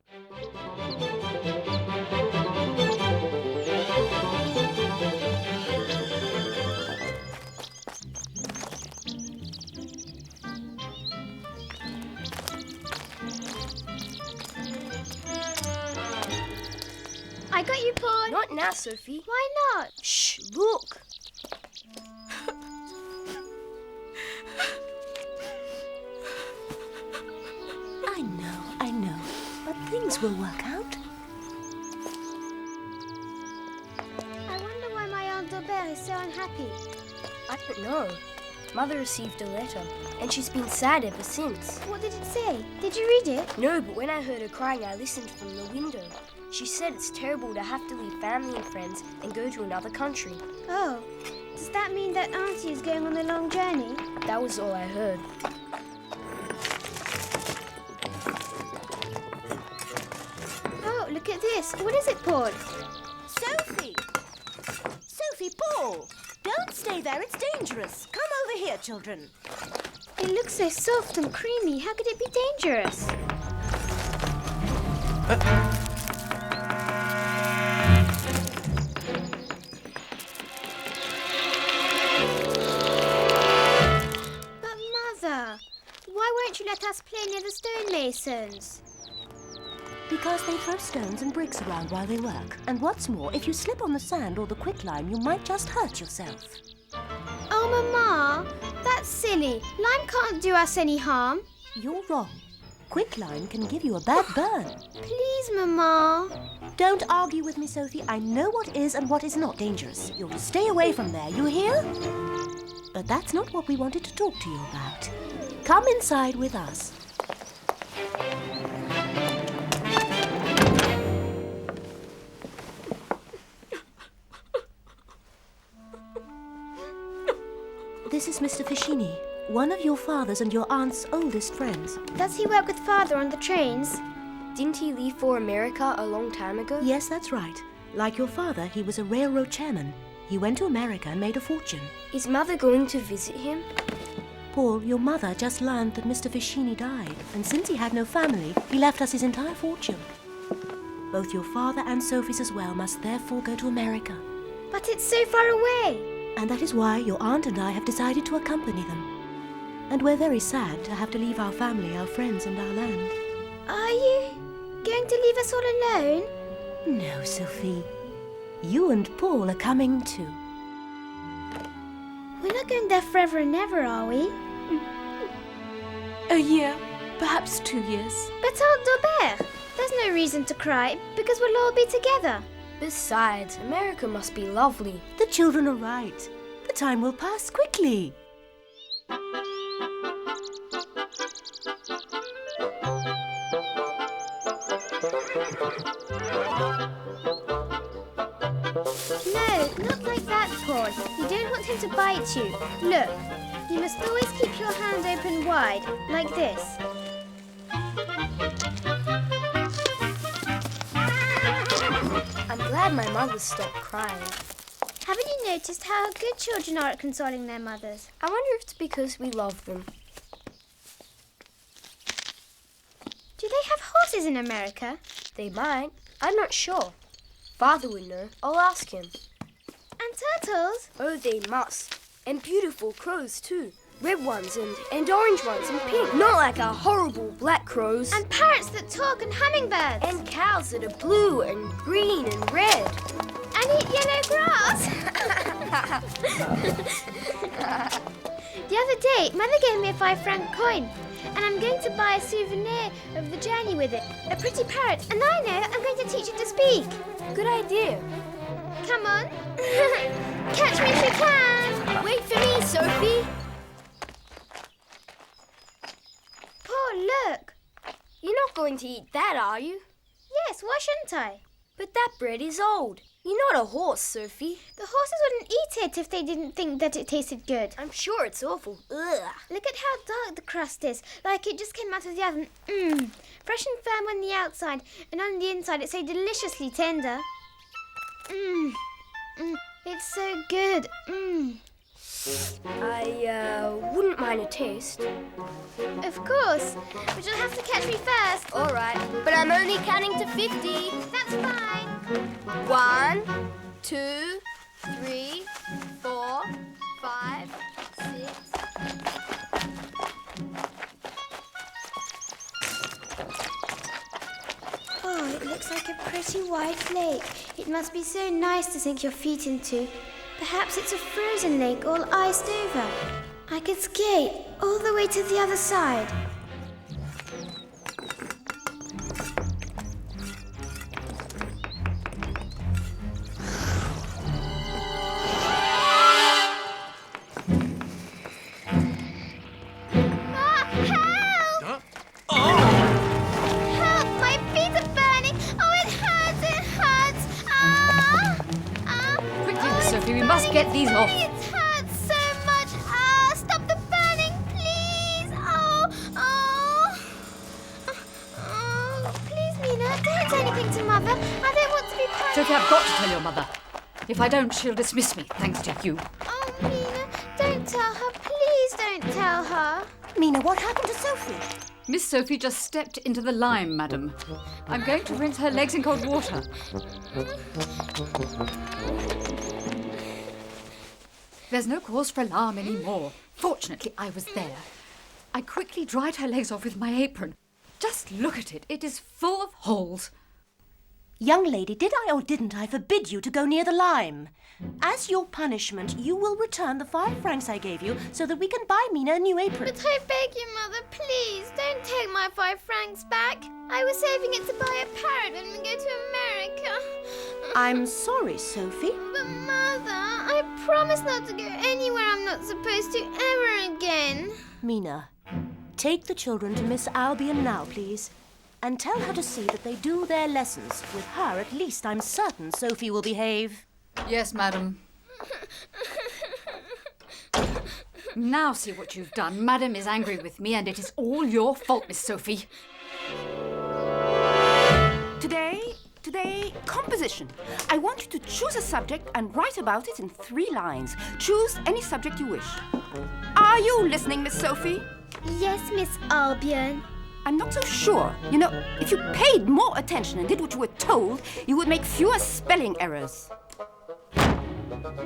I got you, Paul. Not now, Sophie. Why not? Shh, look. I know, but things will work out. I wonder why my Aunt Aubert is so unhappy. I don't know. Mother received a letter, and she's been sad ever since. What did it say? Did you read it? No, but when I heard her crying, I listened from the window. She said it's terrible to have to leave family and friends and go to another country. Oh, does that mean that Auntie is going on a long journey? That was all I heard. Oh, look at this. What is it, Paul? Sophie! Sophie, Paul! Don't stay there, it's dangerous. Come over here, children. It looks so soft and creamy. How could it be dangerous? But Mother, why won't you let us play near the stonemasons? Because they throw stones and bricks around while they work. And what's more, if you slip on the sand or the quicklime, you might just hurt yourself. Oh, Mama, that's silly. Lime can't do us any harm. You're wrong. Quicklime can give you a bad burn. Please, Mama. Don't argue with me, Sophie. I know what is and what is not dangerous. You're to stay away from there, you hear? But that's not what we wanted to talk to you about. Come inside with us. This is Mr Fichini, one of your father's and your aunt's oldest friends. Does he work with Father on the trains? Didn't he leave for America a long time ago? Yes, that's right. Like your father, he was a railroad chairman. He went to America and made a fortune. Is Mother going to visit him? Paul, your mother just learned that Mr Fichini died, and since he had no family, he left us his entire fortune. Both your father and Sophie's as well must therefore go to America. But it's so far away. And that is why your aunt and I have decided to accompany them. And we're very sad to have to leave our family, our friends, and our land. Are you going to leave us all alone? No, Sophie. You and Paul are coming too. We're not going there forever and ever, are we? A year, perhaps 2 years. But Aunt Daubert, there's no reason to cry because we'll all be together. Besides, America must be lovely. The children are right. The time will pass quickly. No, not like that, Paul. You don't want him to bite you. Look, you must always keep your hand open wide, like this. I'm glad my mother stopped crying. Haven't you noticed how good children are at consoling their mothers? I wonder if it's because we love them. Do they have horses in America? They might. I'm not sure. Father would know. I'll ask him. And turtles? Oh, they must. And beautiful crows, too. Red ones and orange ones and pink. Not like our horrible black crows. And parrots that talk and hummingbirds. And cows that are blue and green and red. And eat yellow grass. The other day, Mother gave me a 5-franc coin. And I'm going to buy a souvenir of the journey with it. A pretty parrot. And I know I'm going to teach it to speak. Good idea. Come on. Catch me if you can. Wait for me, Sophie. Paul, look. You're not going to eat that, are you? Yes, why shouldn't I? But that bread is old. You're not a horse, Sophie. The horses wouldn't eat it if they didn't think that it tasted good. I'm sure it's awful. Ugh. Look at how dark the crust is, like it just came out of the oven. Fresh and firm on the outside, and on the inside it's so deliciously tender. It's so good. I wouldn't mind a taste. Of course, but you'll have to catch me first. All right, but I'm only counting to 50. That's fine. 1, 2, 3, 4, 5, 6. Oh, it looks like a pretty wide lake. It must be so nice to sink your feet into. Perhaps it's a frozen lake all iced over. I could skate all the way to the other side. We must get these off. It hurts so much. Stop the burning, please. Please, Mina, don't say anything to Mother. I don't want to be punished. Sophie, I've got to tell your mother. If I don't, she'll dismiss me, thanks to you. Oh, Mina, don't tell her. Please don't tell her. Mina, what happened to Sophie? Miss Sophie just stepped into the lime, madam. I'm going to rinse her legs in cold water. There's no cause for alarm anymore. Fortunately, I was there. I quickly dried her legs off with my apron. Just look at it. It is full of holes. Young lady, did I or didn't I forbid you to go near the lime? As your punishment, you will return the 5 francs I gave you so that we can buy Mina a new apron. But I beg you, Mother, please, don't take my 5 francs back. I was saving it to buy a parrot when we go to America. I'm sorry, Sophie. But, Mother, I promise not to go anywhere I'm not supposed to ever again. Mina, take the children to Miss Albion now, please. And tell her to see that they do their lessons. With her, at least, I'm certain Sophie will behave. Yes, madam. Now see what you've done. Madam is angry with me, and it is all your fault, Miss Sophie. Today, composition. I want you to choose a subject and write about it in 3 lines. Choose any subject you wish. Are you listening, Miss Sophie? Yes, Miss Albion. I'm not so sure. You know, if you paid more attention and did what you were told, you would make fewer spelling errors.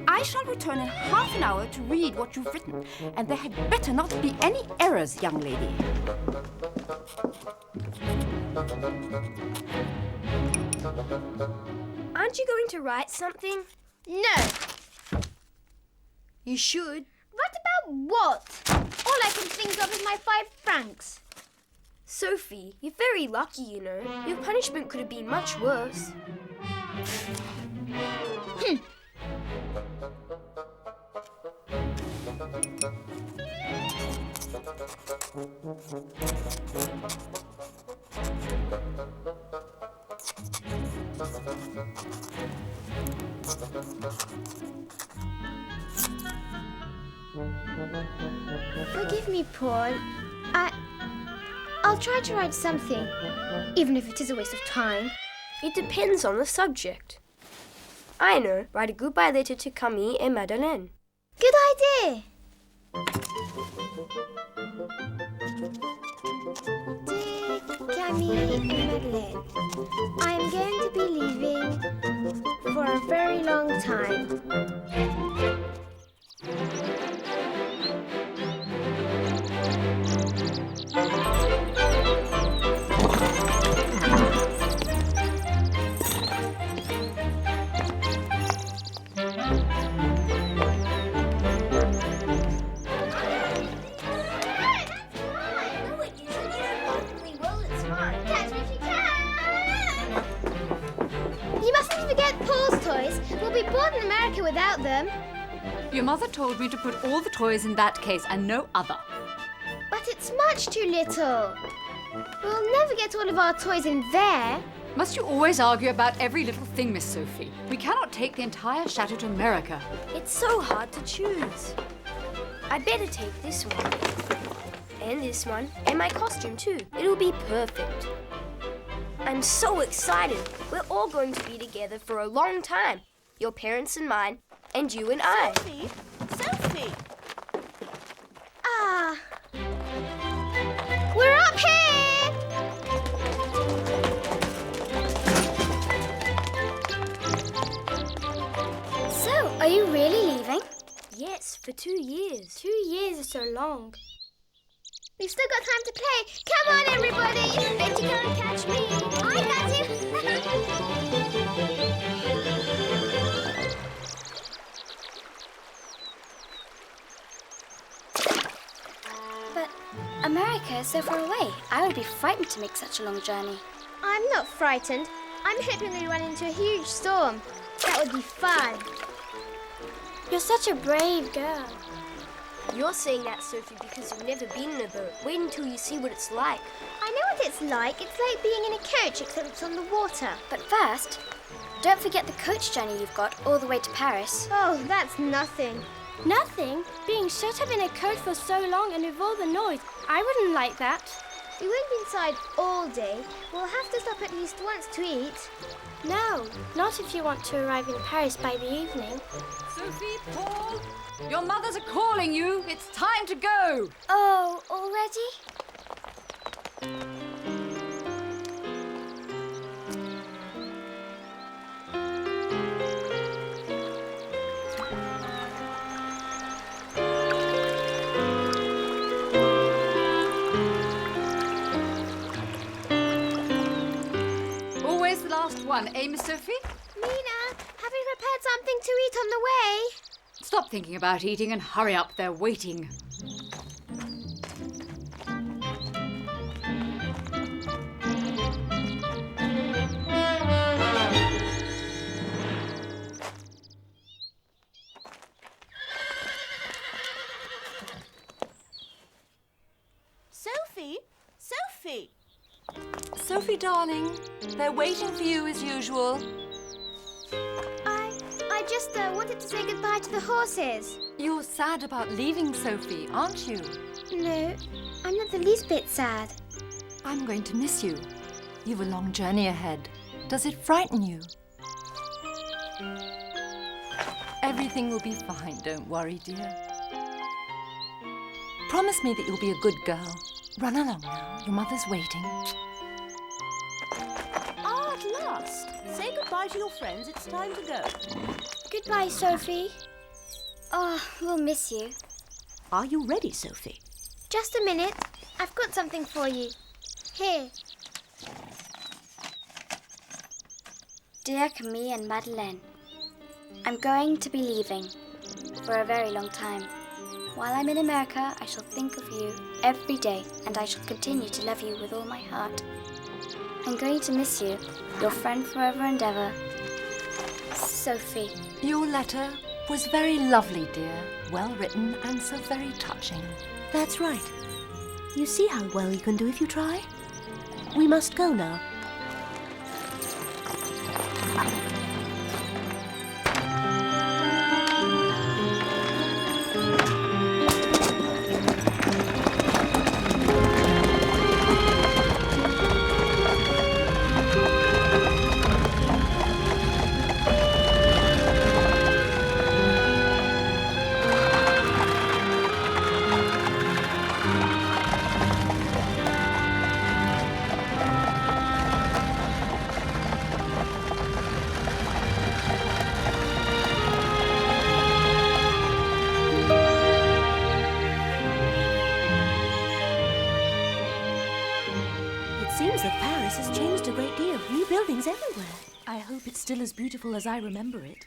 I shall return in half an hour to read what you've written, and there had better not be any errors, young lady. Aren't you going to write something? No. You should. What about what? All I can think of is my 5 francs. Sophie, you're very lucky, you know. Your punishment could have been much worse. Forgive me, Paul. I'll try to write something, even if it is a waste of time. It depends on the subject. I know. Write a goodbye letter to Camille and Madeleine. Good idea. Dear Camille and Madeleine, I'm going to be leaving for a very long time. We'll be bored in America without them. Your mother told me to put all the toys in that case and no other. But it's much too little. We'll never get all of our toys in there. Must you always argue about every little thing, Miss Sophie? We cannot take the entire chateau to America. It's so hard to choose. I better take this one. And this one. And my costume too. It'll be perfect. I'm so excited. We're all going to be together for a long time. Your parents and mine, and you and I. Sophie! Ah. for 2 years. 2 years is so long. We've still got time to play. Come on, everybody. Bet you can't catch me. I got you. But America is so far away. I would be frightened to make such a long journey. I'm not frightened. I'm hoping we run into a huge storm. That would be fun. You're such a brave girl. You're saying that, Sophie, because you've never been in a boat. Wait until you see what it's like. I know what it's like. It's like being in a coach, except it's on the water. But first, don't forget the coach journey you've got all the way to Paris. Oh, that's nothing. Nothing? Being shut up in a coach for so long and with all the noise. I wouldn't like that. We won't be inside all day. We'll have to stop at least once to eat. No, not if you want to arrive in Paris by the evening. Sophie, Paul, your mothers are calling you. It's time to go. Oh, already? Always the last one, eh, Miss Sophie? Mina, have we prepared something to eat on the way? Stop thinking about eating and hurry up. They're waiting. Sophie? Sophie! Sophie, darling, they're waiting for you as usual. I just wanted to say goodbye to the horses. You're sad about leaving, Sophie, aren't you? No, I'm not the least bit sad. I'm going to miss you. You've a long journey ahead. Does it frighten you? Everything will be fine, don't worry, dear. Promise me that you'll be a good girl. Run along now, your mother's waiting. Ah, at last. Say goodbye to your friends. It's time to go. Goodbye, Sophie. Oh, we'll miss you. Are you ready, Sophie? Just a minute. I've got something for you. Here. Dear Camille and Madeleine, I'm going to be leaving for a very long time. While I'm in America, I shall think of you every day, and I shall continue to love you with all my heart. I'm going to miss you, your friend forever and ever, Sophie. Your letter was very lovely, dear. Well written and so very touching. That's right. You see how well you can do if you try? We must go now. Seems that Paris has changed a great deal. New buildings everywhere. I hope it's still as beautiful as I remember it.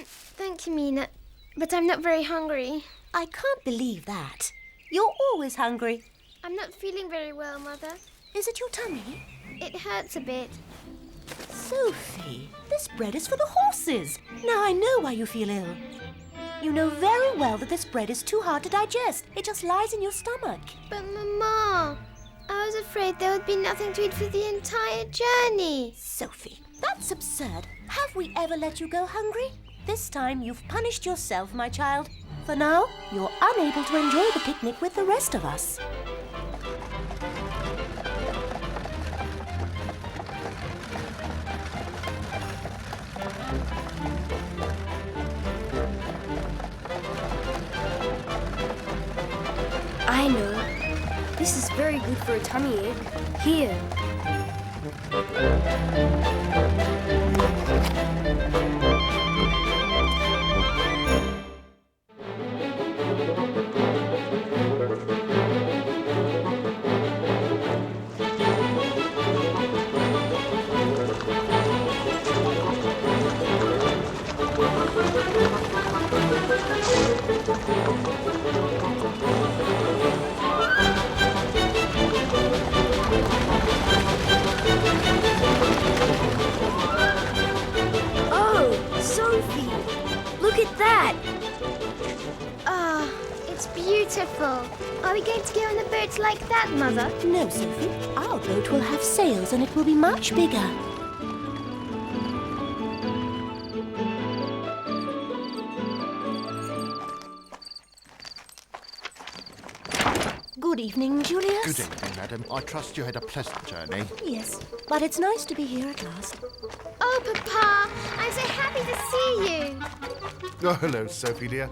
Thank you, Mina. But I'm not very hungry. I can't believe that. You're always hungry. I'm not feeling very well, Mother. Is it your tummy? It hurts a bit. Sophie, this bread is for the horses. Now I know why you feel ill. You know very well that this bread is too hard to digest. It just lies in your stomach. But, Mama, I was afraid there would be nothing to eat for the entire journey. Sophie, that's absurd. Have we ever let you go hungry? This time you've punished yourself, my child. For now, you're unable to enjoy the picnic with the rest of us. I know. This is very good for a tummy ache. Here. beautiful. Are we going to go on a boat like that, Mother? No, Sophie. Our boat will have sails and it will be much bigger. Good evening, Julius. Good evening, madam. I trust you had a pleasant journey. Yes, but it's nice to be here at last. Oh, Papa, I'm so happy to see you. Oh, hello, Sophie, dear.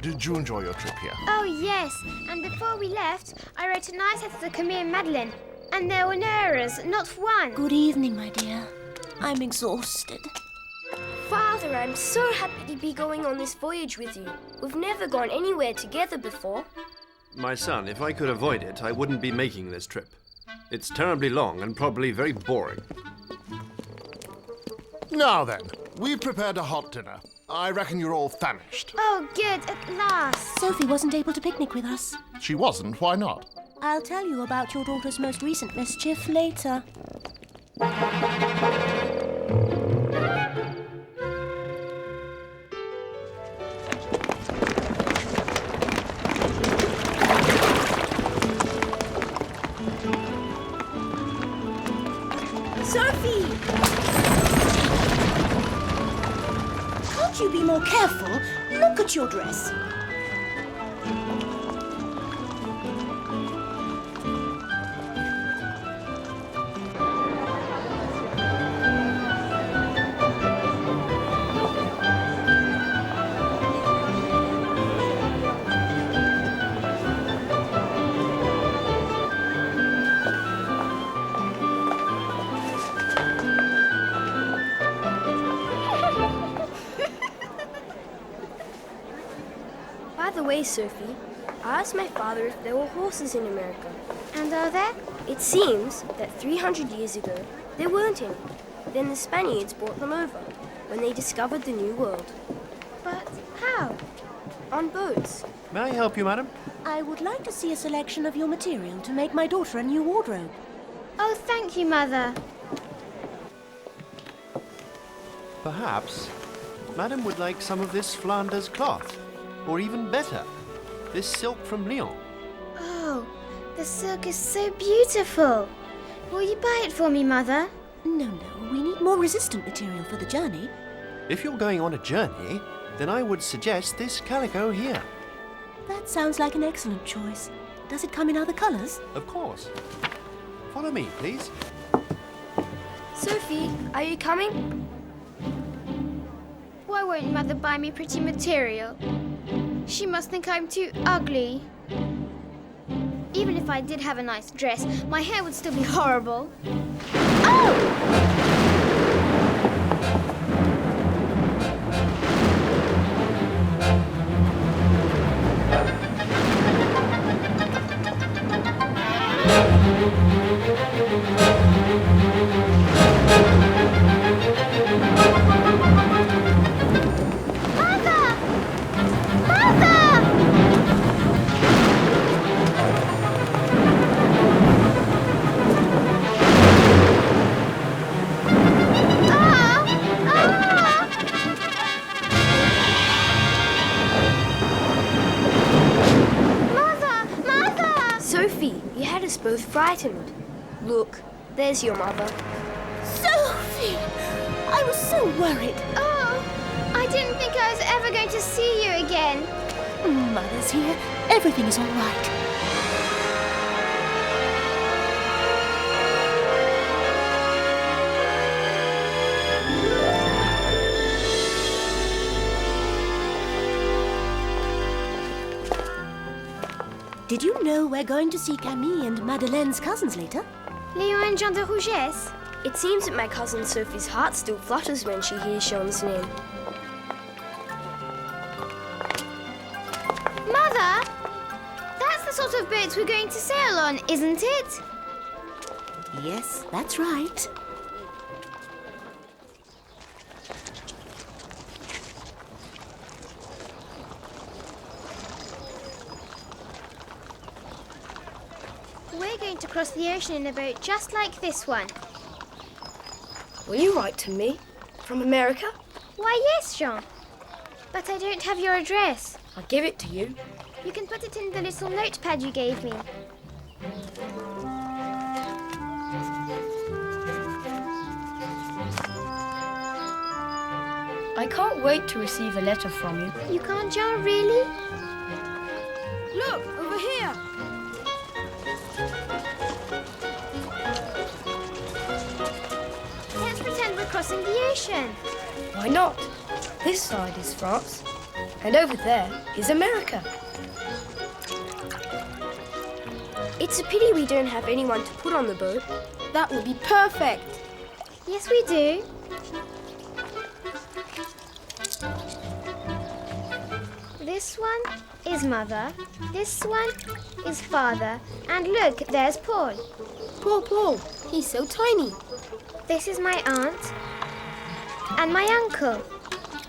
Did you enjoy your trip here? Oh, yes. And before we left, I wrote a nice letter to Camille and Madeleine. And there were no errors, not one. Good evening, my dear. I'm exhausted. Father, I'm so happy to be going on this voyage with you. We've never gone anywhere together before. My son, if I could avoid it, I wouldn't be making this trip. It's terribly long and probably very boring. Now then, we've prepared a hot dinner. I reckon you're all famished. Oh, good, at last. Sophie wasn't able to picnic with us. She wasn't, why not? I'll tell you about your daughter's most recent mischief later. Sophie! Can't you be more careful? Look at your dress. By the way, Sophie, I asked my father if there were horses in America. And are there? It seems that 300 years ago, there weren't any. Then the Spaniards brought them over when they discovered the New World. But how? On boats. May I help you, madam? I would like to see a selection of your material to make my daughter a new wardrobe. Oh, thank you, Mother. Perhaps madam would like some of this Flanders cloth. Or even better, this silk from Lyon. Oh, the silk is so beautiful. Will you buy it for me, Mother? No, we need more resistant material for the journey. If you're going on a journey, then I would suggest this calico here. That sounds like an excellent choice. Does it come in other colours? Of course. Follow me, please. Sophie, are you coming? Why won't Mother buy me pretty material? She must think I'm too ugly. Even if I did have a nice dress, my hair would still be horrible. Oh! Sophie, you had us both frightened. Look, there's your mother. Sophie! I was so worried. Oh, I didn't think I was ever going to see you again. Mother's here. Everything is all right. Did you know we're going to see Camille and Madeleine's cousins later? Léon and Jean de Rougesse. It seems that my cousin Sophie's heart still flutters when she hears Jean's name. Mother, that's the sort of boat we're going to sail on, isn't it? Yes, that's right. We're going to cross the ocean in a boat just like this one. Will you write to me? From America? Why, yes, Jean. But I don't have your address. I'll give it to you. You can put it in the little notepad you gave me. I can't wait to receive a letter from you. You can't, John, really? Look, over here. Let's pretend we're crossing the ocean. Why not? This side is France, and over there is America. It's a pity we don't have anyone to put on the boat. That would be perfect. Yes, we do. This one is Mother, this one is Father, and look, there's Paul. Poor Paul, he's so tiny. This is my aunt and my uncle.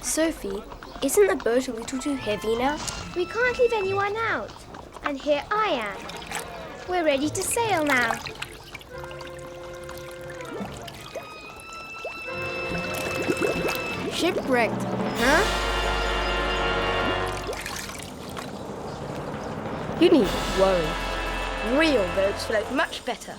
Sophie, isn't the boat a little too heavy now? We can't leave anyone out. And here I am. We're ready to sail now. Shipwrecked, huh? You needn't worry. Real boats float much better.